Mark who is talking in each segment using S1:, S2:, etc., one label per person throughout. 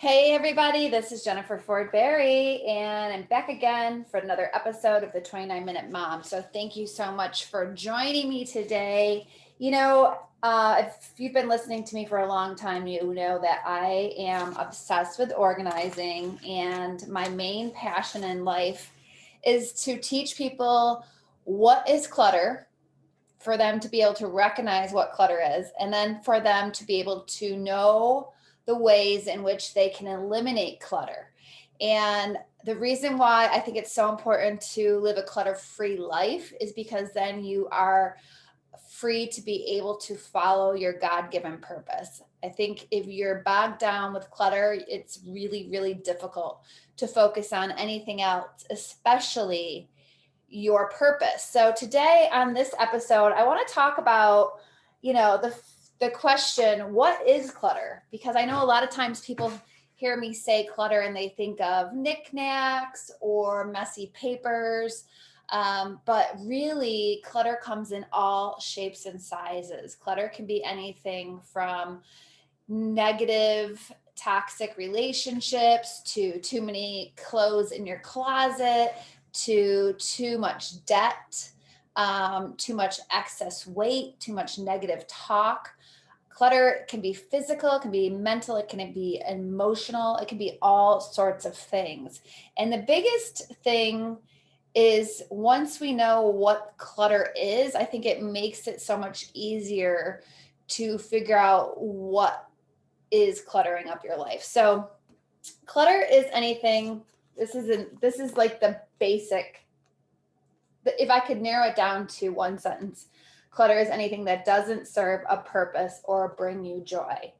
S1: Hey everybody, this is Jennifer Ford Berry, and I'm back again for another episode of the 29-Minute Mom. So thank you so much for joining me today. If you've been listening to me for a long time, you know that I am obsessed with organizing, and my main passion in life is to teach people what is clutter, for them to be able to recognize what clutter is, and then for them to be able to know the ways in which they can eliminate clutter. And the reason why I think it's so important to live a clutter free life is because then you are free to be able to follow your God given purpose. I think if you're bogged down with clutter, it's really, really difficult to focus on anything else, especially your purpose. So today on this episode, I want to talk about, the question, what is clutter? Because I know a lot of times people hear me say clutter and they think of knickknacks or messy papers. But really, clutter comes in all shapes and sizes. Clutter can be anything from negative, toxic relationships to too many clothes in your closet to too much debt, too much excess weight, too much negative talk. Clutter can be physical, it can be mental, it can be emotional, it can be all sorts of things. And the biggest thing is once we know what clutter is, I think it makes it so much easier to figure out what is cluttering up your life. So clutter is anything. This is like the basic. If I could narrow it down to one sentence, clutter is anything that doesn't serve a purpose or bring you joy.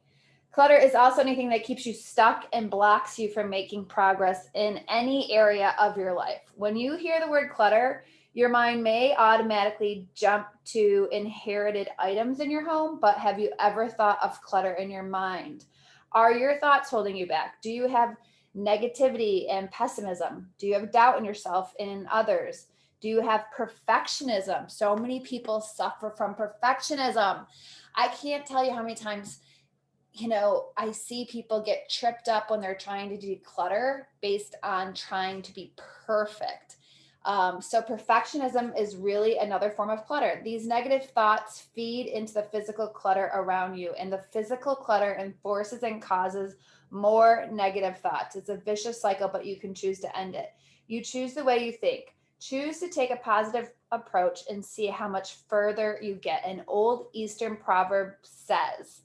S1: Clutter is also anything that keeps you stuck and blocks you from making progress in any area of your life. When you hear the word clutter, your mind may automatically jump to inherited items in your home, but have you ever thought of clutter in your mind? Are your thoughts holding you back? Do you have negativity and pessimism? Do you have doubt in yourself and in others? Do you have perfectionism? So many people suffer from perfectionism. I can't tell you how many times I see people get tripped up when they're trying to declutter based on trying to be perfect. So perfectionism is really another form of clutter. These negative thoughts feed into the physical clutter around you, and the physical clutter enforces and causes more negative thoughts. It's a vicious cycle, but you can choose to end it. You choose the way you think. Choose to take a positive approach and see how much further you get. An old Eastern proverb says,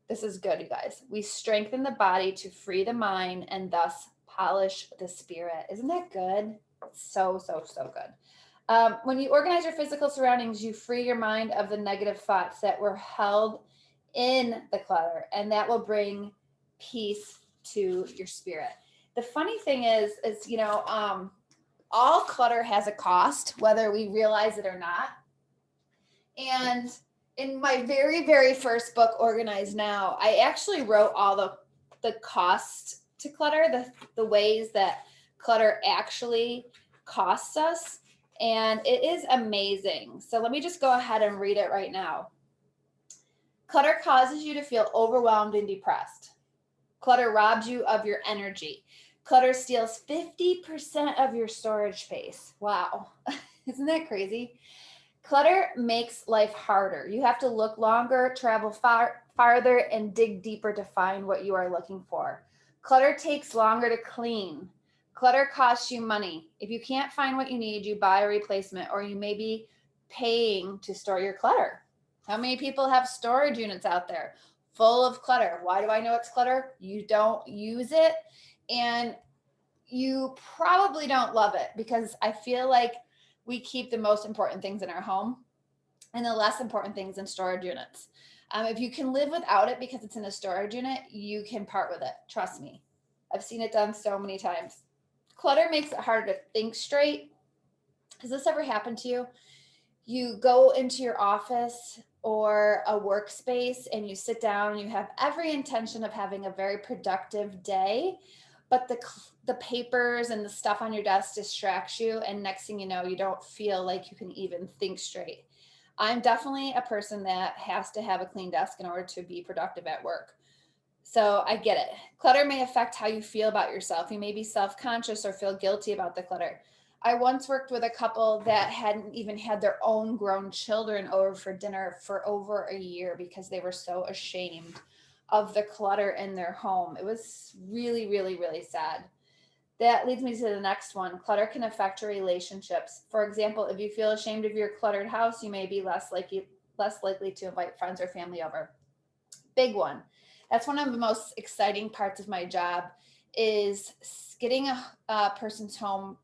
S1: this is good, you guys. We strengthen the body to free the mind and thus polish the spirit. Isn't that good? So, so, so good. When you organize your physical surroundings, you free your mind of the negative thoughts that were held in the clutter, and that will bring peace to your spirit. The funny thing is, all clutter has a cost, whether we realize it or not. And in my very, very first book, Organized Now, I actually wrote all the costs to clutter, the ways that clutter actually costs us. And it is amazing. So let me just go ahead and read it right now. Clutter causes you to feel overwhelmed and depressed. Clutter robs you of your energy. Clutter steals 50% of your storage space. Wow. Isn't that crazy? Clutter makes life harder. You have to look longer, travel farther, and dig deeper to find what you are looking for. Clutter takes longer to clean. Clutter costs you money. If you can't find what you need, you buy a replacement, or you may be paying to store your clutter. How many people have storage units out there full of clutter? Why do I know it's clutter? You don't use it, and you probably don't love it, because I feel like we keep the most important things in our home and the less important things in storage units. If you can live without it because it's in a storage unit, you can part with it. Trust me. I've seen it done so many times. Clutter makes it harder to think straight. Has this ever happened to you? You go into your office or a workspace and you sit down and you have every intention of having a very productive day, but the papers and the stuff on your desk distracts you, and next thing you know, you don't feel like you can even think straight. I'm definitely a person that has to have a clean desk in order to be productive at work. So I get it. Clutter may affect how you feel about yourself. You may be self conscious or feel guilty about the clutter. I once worked with a couple that hadn't even had their own grown children over for dinner for over a year because they were so ashamed of the clutter in their home. It was really, really, really sad. That leads me to the next one. Clutter can affect your relationships. For example, if you feel ashamed of your cluttered house, you may be less likely to invite friends or family over. Big one. That's one of the most exciting parts of my job is getting a person's home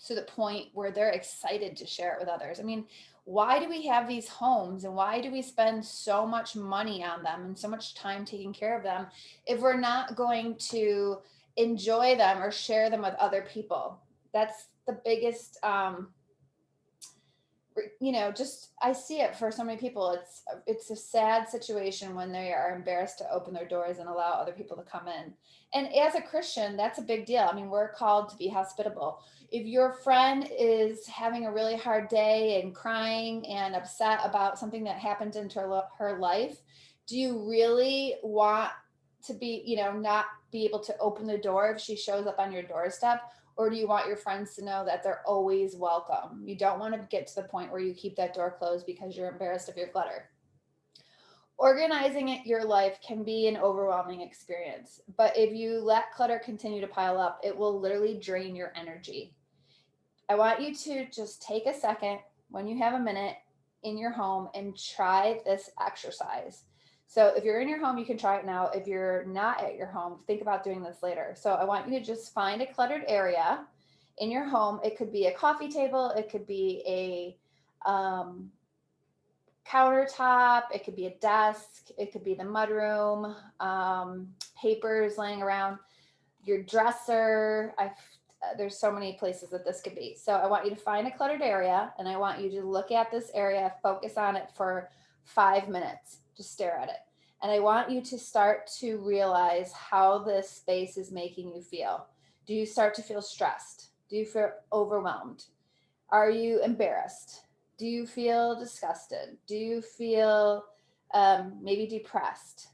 S1: to the point where they're excited to share it with others. I mean, why do we have these homes and why do we spend so much money on them and so much time taking care of them if we're not going to enjoy them or share them with other people? That's the biggest just I see it for so many people. It's a sad situation when they are embarrassed to open their doors and allow other people to come in. And as a Christian, that's a big deal. I mean, we're called to be hospitable. If your friend is having a really hard day and crying and upset about something that happened into her life, do you really want to be, not be able to open the door if she shows up on your doorstep? Or do you want your friends to know that they're always welcome? You don't want to get to the point where you keep that door closed because you're embarrassed of your clutter. Organizing your life can be an overwhelming experience, but if you let clutter continue to pile up, it will literally drain your energy. I want you to just take a second when you have a minute in your home and try this exercise. So if you're in your home, you can try it now. If you're not at your home, think about doing this later. So I want you to just find a cluttered area in your home. It could be a coffee table, it could be a countertop, it could be a desk, it could be the mudroom, papers laying around, your dresser. There's so many places that this could be. So I want you to find a cluttered area and I want you to look at this area, focus on it for 5 minutes, just stare at it. And I want you to start to realize how this space is making you feel. Do you start to feel stressed? Do you feel overwhelmed? Are you embarrassed? Do you feel disgusted? Do you feel maybe depressed?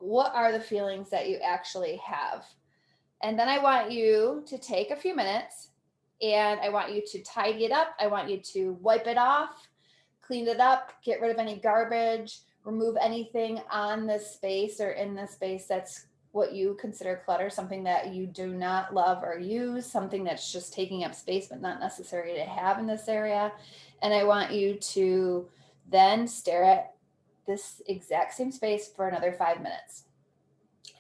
S1: What are the feelings that you actually have? And then I want you to take a few minutes and I want you to tidy it up. I want you to wipe it off, clean it up, get rid of any garbage, remove anything on this space or in this space that's what you consider clutter, something that you do not love or use, something that's just taking up space but not necessary to have in this area. And I want you to then stare at this exact same space for another 5 minutes.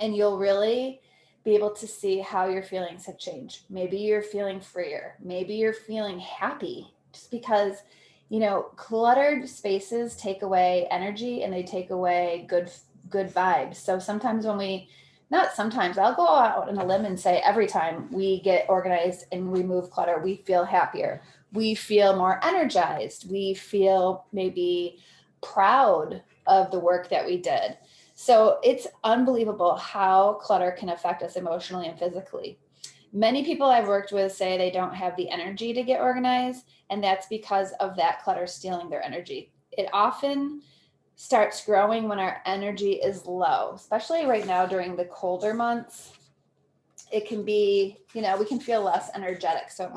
S1: And you'll really be able to see how your feelings have changed. Maybe you're feeling freer. Maybe you're feeling happy just because, cluttered spaces take away energy and they take away good vibes. So sometimes not sometimes, I'll go out on a limb and say every time we get organized and remove clutter, we feel happier. We feel more energized. We feel maybe proud of the work that we did. So it's unbelievable how clutter can affect us emotionally and physically. Many people I've worked with say they don't have the energy to get organized, and that's because of that clutter stealing their energy. It often starts growing when our energy is low, especially right now during the colder months. It can be, we can feel less energetic. So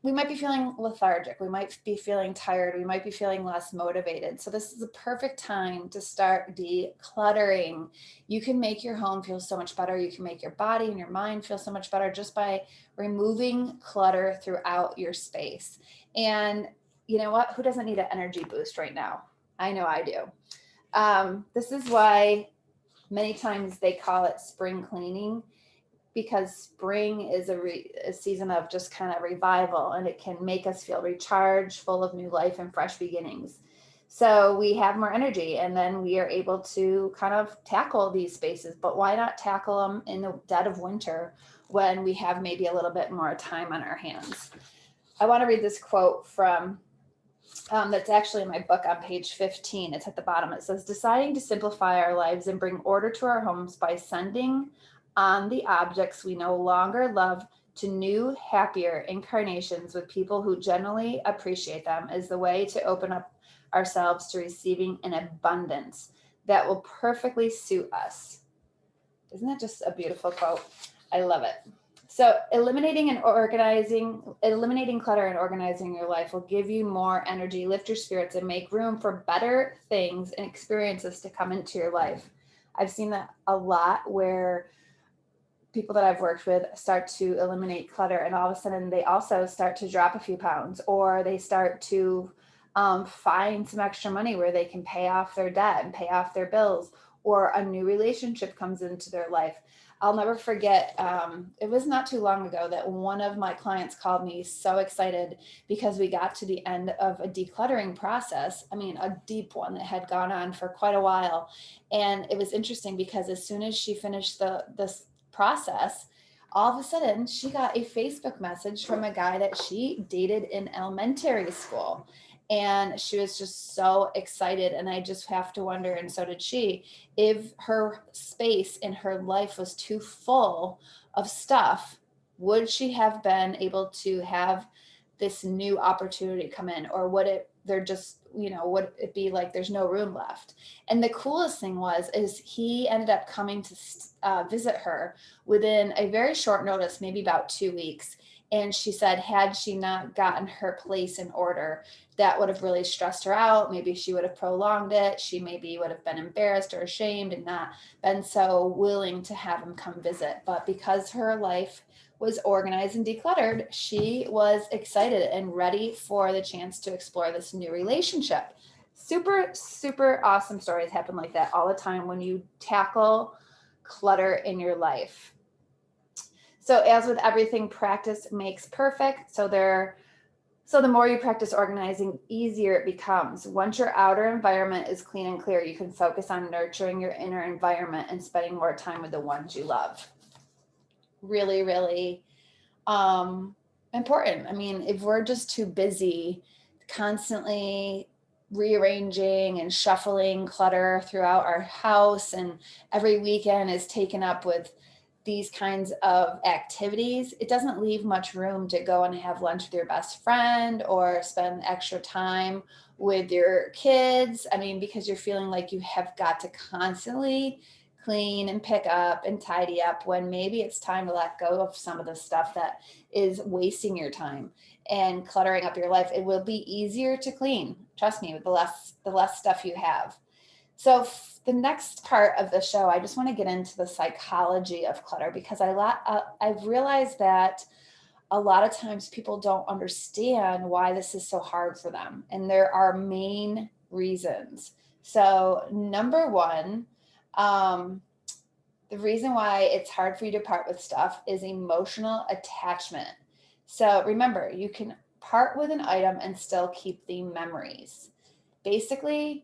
S1: we might be feeling lethargic. We might be feeling tired. We might be feeling less motivated. So this is the perfect time to start decluttering. You can make your home feel so much better. You can make your body and your mind feel so much better just by removing clutter throughout your space. And you know what? Who doesn't need an energy boost right now? I know I do. This is why many times they call it spring cleaning, because spring is a season of just kind of revival and it can make us feel recharged, full of new life and fresh beginnings. So we have more energy and then we are able to kind of tackle these spaces. But why not tackle them in the dead of winter when we have maybe a little bit more time on our hands? I want to read this quote from that's actually in my book on page 15. It's at the bottom. It says, deciding to simplify our lives and bring order to our homes by sending on the objects we no longer love to new, happier incarnations with people who genuinely appreciate them is the way to open up ourselves to receiving in abundance. that will perfectly suit us. Isn't that just a beautiful quote? I love it. So eliminating clutter and organizing your life will give you more energy, lift your spirits, and make room for better things and experiences to come into your life. I've seen that a lot where people that I've worked with start to eliminate clutter, and all of a sudden they also start to drop a few pounds, or they start to find some extra money where they can pay off their debt and pay off their bills, or a new relationship comes into their life. I'll never forget, it was not too long ago that one of my clients called me so excited because we got to the end of a decluttering process. I mean, a deep one that had gone on for quite a while. And it was interesting because as soon as she finished this process, all of a sudden she got a Facebook message from a guy that she dated in elementary school. And she was just so excited. And I just have to wonder, and so did she, if her space in her life was too full of stuff, would she have been able to have this new opportunity come in? Or would it, they're just, would it be like there's no room left? And the coolest thing is he ended up coming to visit her within a very short notice, maybe about 2 weeks. And she said, had she not gotten her place in order, that would have really stressed her out. Maybe she would have prolonged it. She maybe would have been embarrassed or ashamed and not been so willing to have him come visit. But because her life was organized and decluttered, she was excited and ready for the chance to explore this new relationship. Super, super awesome stories happen like that all the time when you tackle clutter in your life. So as with everything, practice makes perfect. So the more you practice organizing, easier it becomes. Once your outer environment is clean and clear, you can focus on nurturing your inner environment and spending more time with the ones you love. Really, really important. I mean, if we're just too busy constantly rearranging and shuffling clutter throughout our house, and every weekend is taken up with these kinds of activities, it doesn't leave much room to go and have lunch with your best friend or spend extra time with your kids. I mean, because you're feeling like you have got to constantly clean and pick up and tidy up, when maybe it's time to let go of some of the stuff that is wasting your time and cluttering up your life. It will be easier to clean. Trust me, with the less stuff you have. So the next part of the show, I just want to get into the psychology of clutter, because I've realized that a lot of times people don't understand why this is so hard for them. And there are main reasons. So number one, the reason why it's hard for you to part with stuff is emotional attachment. So remember, you can part with an item and still keep the memories. Basically,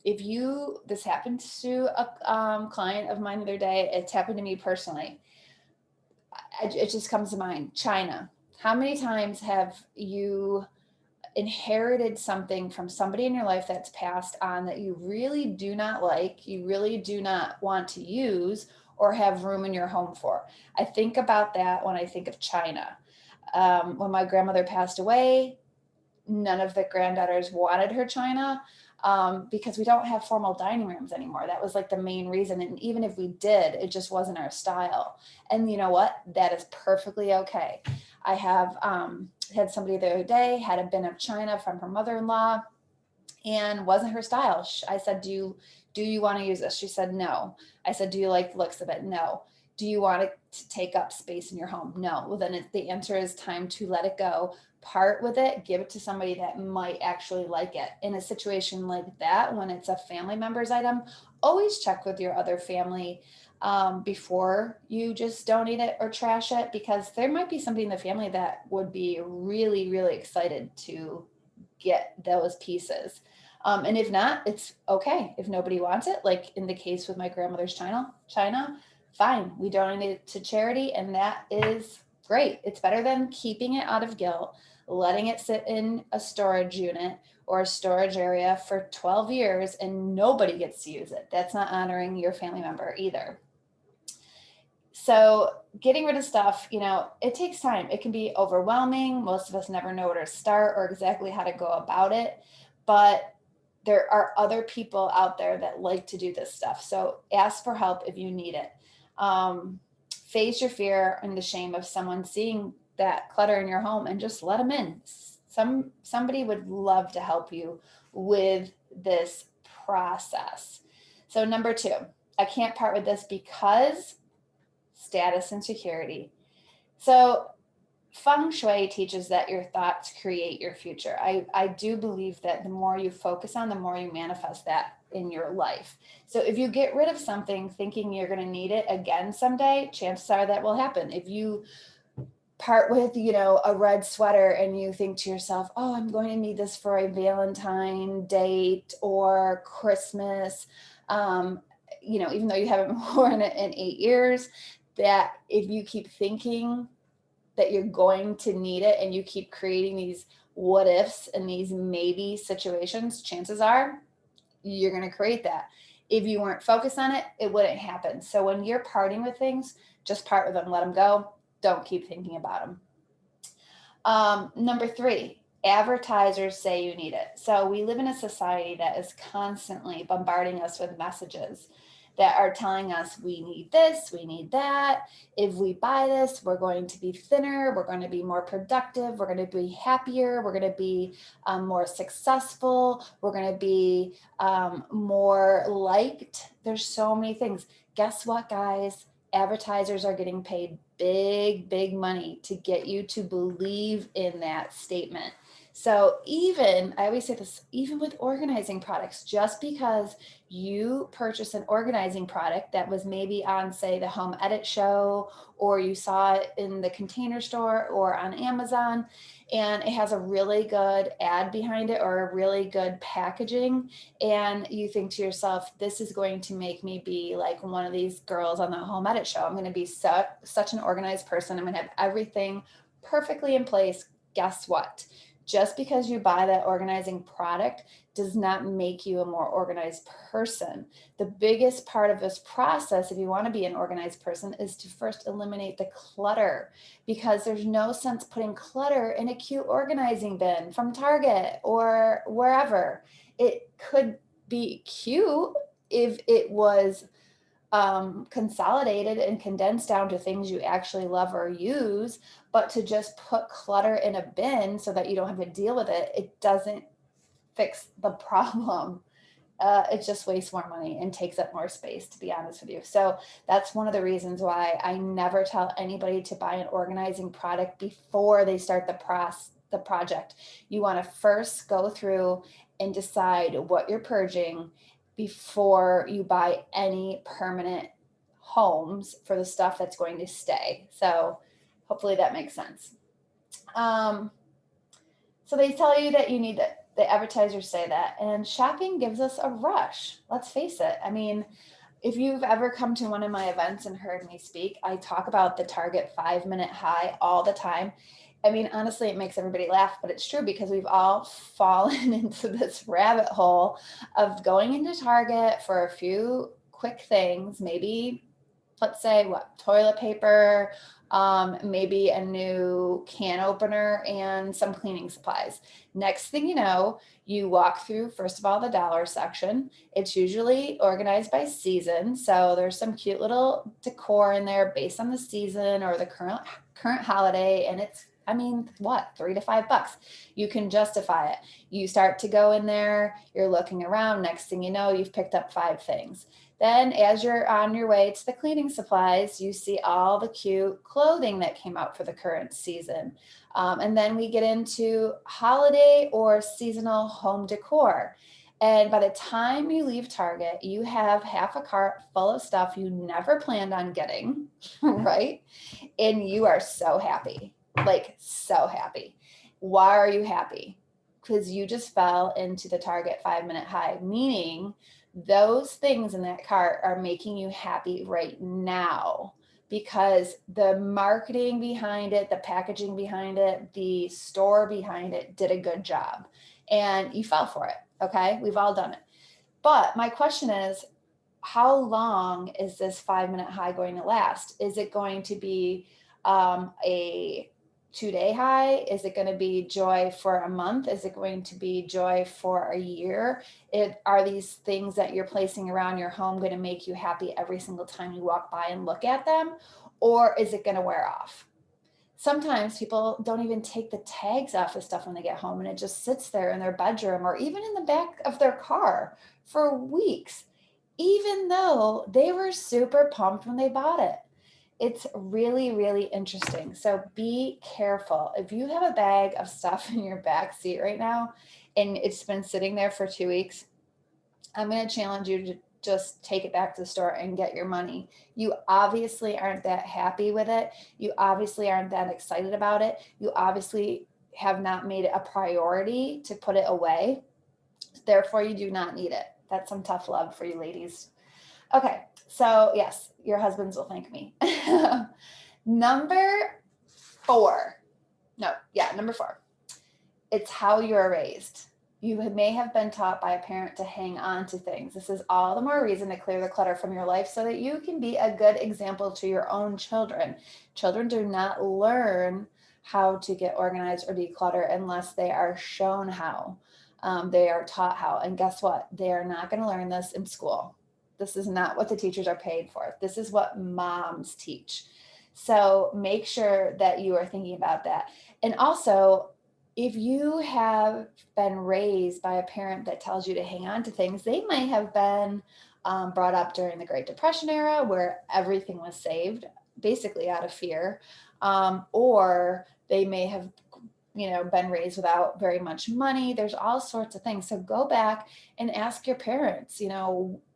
S1: this happened to a client of mine the other day. It's happened to me personally. It just comes to mind. China. How many times have you inherited something from somebody in your life that's passed on that you really do not like, you really do not want to use or have room in your home for? I think about that when I think of China. When my grandmother passed away, none of the granddaughters wanted her china, because we don't have formal dining rooms anymore. That was like the main reason. And even if we did, it just wasn't our style. And you know what? That is perfectly okay. I have had somebody the other day had a bin of china from her mother-in-law and wasn't her style. I said, do you want to use this? She said, no. I said, do you like the looks of it? No. Do you want it to take up space in your home? No. Well, then the answer is time to let it go, part with it, give it to somebody that might actually like it. In a situation like that, when it's a family member's item, always check with your other family before you just donate it or trash it, because there might be somebody in the family that would be really, really excited to get those pieces. And if not, it's okay. If nobody wants it, like in the case with my grandmother's china, fine. We donate it to charity, and that is great. It's better than keeping it out of guilt, letting it sit in a storage unit or a storage area for 12 years and nobody gets to use it. That's not honoring your family member either. So getting rid of stuff, it takes time. It can be overwhelming. Most of us never know where to start or exactly how to go about it. But there are other people out there that like to do this stuff. So ask for help if you need it. Face your fear and the shame of someone seeing that clutter in your home and just let them in. Somebody would love to help you with this process. So number 2, I can't part with this because status and security. So Feng Shui teaches that your thoughts create your future. I do believe that the more you focus on, the more you manifest that in your life. So if you get rid of something thinking you're going to need it again someday, chances are that will happen. If you part with, a red sweater and you think to yourself, oh, I'm going to need this for a Valentine date or Christmas, even though you haven't worn it in 8 years, that if you keep thinking that you're going to need it and you keep creating these what ifs and these maybe situations, chances are you're going to create that. If you weren't focused on it, it wouldn't happen. So when you're parting with things, just part with them, let them go. Don't keep thinking about them. Number 3, advertisers say you need it. So we live in a society that is constantly bombarding us with messages that are telling us we need this, we need that. If we buy this, we're going to be thinner, we're going to be more productive, we're going to be happier, we're going to be more successful, we're going to be more liked. There's so many things. Guess what, guys? Advertisers are getting paid big money to get you to believe in that statement. So I always say this, even with organizing products, just because you purchase an organizing product that was maybe on, say, the Home Edit Show, or you saw it in the Container Store or on Amazon, and it has a really good ad behind it or a really good packaging, and you think to yourself, this is going to make me be like one of these girls on the Home Edit Show. I'm going to be such an organized person. I'm going to have everything perfectly in place. Guess what? Just because you buy that organizing product does not make you a more organized person. The biggest part of this process, if you want to be an organized person, is to first eliminate the clutter, because there's no sense putting clutter in a cute organizing bin from Target or wherever. It could be cute if it was consolidated and condensed down to things you actually love or use, but to just put clutter in a bin so that you don't have to deal with it, it doesn't fix the problem. It just wastes more money and takes up more space, to be honest with you. So that's one of the reasons why I never tell anybody to buy an organizing product before they start the project. You want to first go through and decide what you're purging before you buy any permanent homes for the stuff that's going to stay. So hopefully that makes sense. So they tell you that you need it. The advertisers say that, and shopping gives us a rush. Let's face it. I mean, if you've ever come to one of my events and heard me speak, I talk about the Target 5-minute high all the time. I mean, honestly, it makes everybody laugh, but it's true, because we've all fallen into this rabbit hole of going into Target for a few quick things, maybe, let's say, toilet paper, maybe a new can opener and some cleaning supplies. Next thing you know, you walk through, first of all, the dollar section. It's usually organized by season. So there's some cute little decor in there based on the season or the current holiday. And it's, I mean, what, $3 to $5? You can justify it. You start to go in there, you're looking around. Next thing you know, you've picked up 5 things. Then as you're on your way to the cleaning supplies, you see all the cute clothing that came out for the current season. And then we get into holiday or seasonal home decor. And by the time you leave Target, you have half a cart full of stuff you never planned on getting, right? And you are so happy, like so happy. Why are you happy? Because you just fell into the Target 5-minute high, meaning those things in that cart are making you happy right now, because the marketing behind it, the packaging behind it, the store behind it did a good job, and you fell for it. Okay. We've all done it. But my question is, how long is this 5-minute high going to last? Is it going to be a 2-day high? Is it going to be joy for a month? Is it going to be joy for a year? Are these things that you're placing around your home going to make you happy every single time you walk by and look at them? Or is it going to wear off? Sometimes people don't even take the tags off of stuff when they get home, and it just sits there in their bedroom or even in the back of their car for weeks, even though they were super pumped when they bought it. It's really, really interesting. So be careful. If you have a bag of stuff in your back seat right now and it's been sitting there for 2 weeks, I'm going to challenge you to just take it back to the store and get your money. You obviously aren't that happy with it. You obviously aren't that excited about it. You obviously have not made it a priority to put it away. Therefore, you do not need it. That's some tough love for you ladies. Okay, so yes, your husbands will thank me. Number 4. Number 4. It's how you're raised. You may have been taught by a parent to hang on to things. This is all the more reason to clear the clutter from your life so that you can be a good example to your own children. Children do not learn how to get organized or declutter unless they are shown how. They are taught how. And guess what? They are not going to learn this in school. This is not what the teachers are paid for. This is what moms teach. So make sure that you are thinking about that. And also, if you have been raised by a parent that tells you to hang on to things, they might have been brought up during the Great Depression era where everything was saved, basically out of fear, or they may have been raised without very much money. There's all sorts of things. So go back and ask your parents,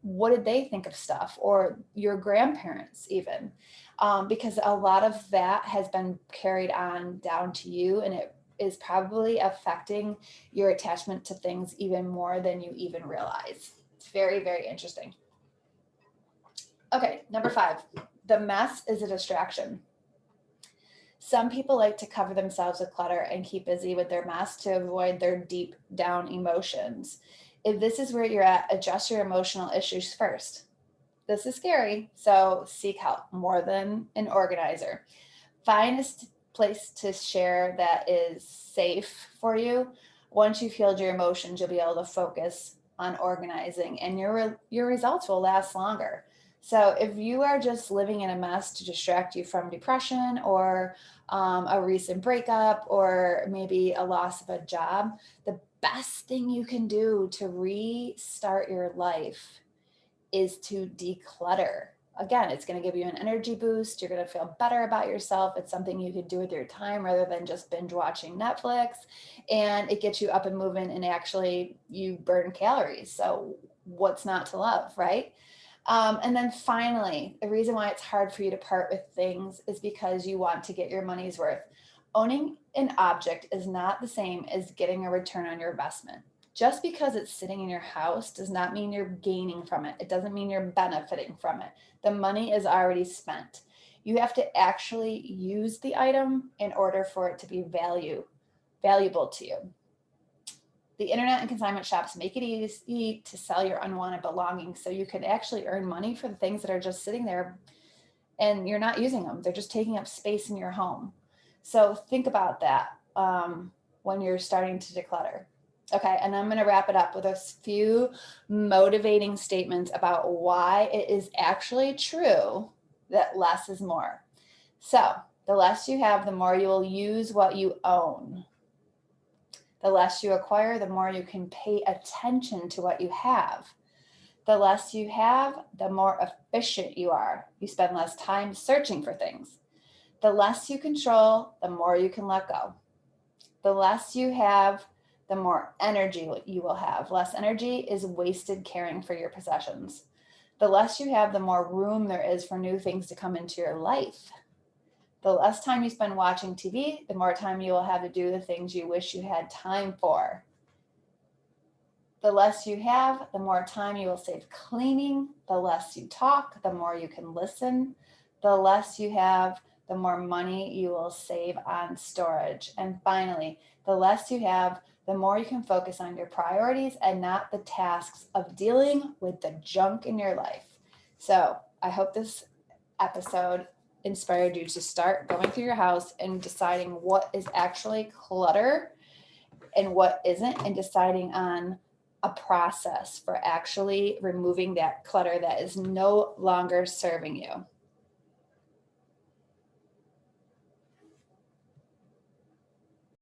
S1: what did they think of stuff, or your grandparents even, because a lot of that has been carried on down to you, and it is probably affecting your attachment to things even more than you even realize. It's very, very interesting. Okay, number 5, the mess is a distraction. Some people like to cover themselves with clutter and keep busy with their mess to avoid their deep down emotions. If this is where you're at, address your emotional issues first. This is scary, so seek help more than an organizer. Find a place to share that is safe for you. Once you've healed your emotions, you'll be able to focus on organizing, and your results will last longer. So if you are just living in a mess to distract you from depression or a recent breakup or maybe a loss of a job, the best thing you can do to restart your life is to declutter. Again, it's going to give you an energy boost. You're going to feel better about yourself. It's something you can do with your time rather than just binge watching Netflix. And it gets you up and moving, and actually you burn calories. So what's not to love, right? And then finally, the reason why it's hard for you to part with things is because you want to get your money's worth. Owning an object is not the same as getting a return on your investment. Just because it's sitting in your house does not mean you're gaining from it. It doesn't mean you're benefiting from it. The money is already spent. You have to actually use the item in order for it to be valuable to you. The internet and consignment shops make it easy to sell your unwanted belongings, so you can actually earn money for the things that are just sitting there and you're not using them. They're just taking up space in your home. So think about that when you're starting to declutter. Okay, and I'm going to wrap it up with a few motivating statements about why it is actually true that less is more. So the less you have, the more you will use what you own. The less you acquire, the more you can pay attention to what you have. The less you have, the more efficient you are. You spend less time searching for things. The less you control, the more you can let go. The less you have, the more energy you will have. Less energy is wasted caring for your possessions. The less you have, the more room there is for new things to come into your life. The less time you spend watching TV, the more time you will have to do the things you wish you had time for. The less you have, the more time you will save cleaning. The less you talk, the more you can listen. The less you have, the more money you will save on storage. And finally, the less you have, the more you can focus on your priorities and not the tasks of dealing with the junk in your life. So I hope this episode inspired you to start going through your house and deciding what is actually clutter and what isn't, and deciding on a process for actually removing that clutter that is no longer serving you.